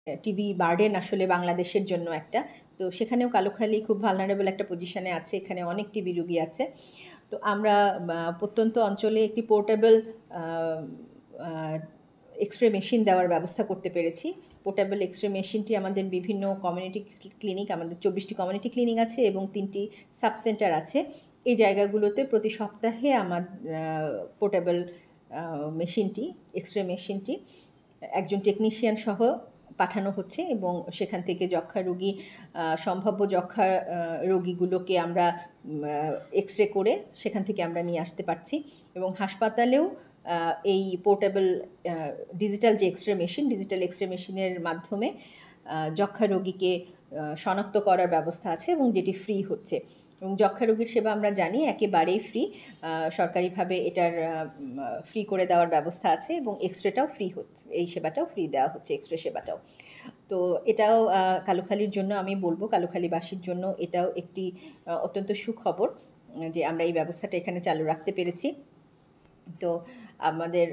TB burden আসলে বাংলাদেশের জন্য একটা। তো সেখানেও কালুখালী খুব ভালনারেবল একটা পজিশনে আছে। এখানে অনেক টিবি রোগী আছে। তো আমরা প্রত্যন্ত অঞ্চলে একটি পোর্টেবল আ আ এক্স-রে মেশিন দেওয়ার ব্যবস্থা করতে পেরেছি। পোর্টেবল এক্স-রে মেশিনটি আমাদের বিভিন্ন কমিউনিটি ক্লিনিক, আমাদের ২৪ টি কমিউনিটি ক্লিনিক আছে এবং ৩ টি সাব সেন্টার আছে। এই জায়গাগুলোতে প্রতি সপ্তাহে পোর্টেবল আ মেশিনটি, এক্স-রে মেশিনটি একজন টেকনিশিয়ান সহ পাঠানো হচ্ছে এবং সেখান থেকে যক্ষ্মা রোগী, সম্ভাব্য যক্ষ্মা রোগীগুলোকে আমরা এক্স-রে করে সেখান থেকে আমরা নিয়ে আসতে পারছি এবং হাসপাতালেও এই পোর্টেবল ডিজিটাল যে ডিজিটাল এক্স-রে মেশিনের মাধ্যমে যক্ষ্মা রোগীকে শনাক্ত করার ব্যবস্থা আছে এবং যেটি ফ্রি হচ্ছে এবং যক্ষ্মা রোগীর সেবা আমরা জানি একেবারেই ফ্রি। সরকারিভাবে এটার ফ্রি করে দেওয়ার ব্যবস্থা আছে এবং এক্স-রেটাও ফ্রি এই সেবাটাও ফ্রি দেওয়া হচ্ছে, এক্স-রে সেবাটাও। তো এটাও কালুখালীর জন্য আমি বলব, কালুখালীবাসীর জন্য এটাও একটি অত্যন্ত সুখবর যে আমরা এই ব্যবস্থাটা এখানে চালু রাখতে পেরেছি। তো আমাদের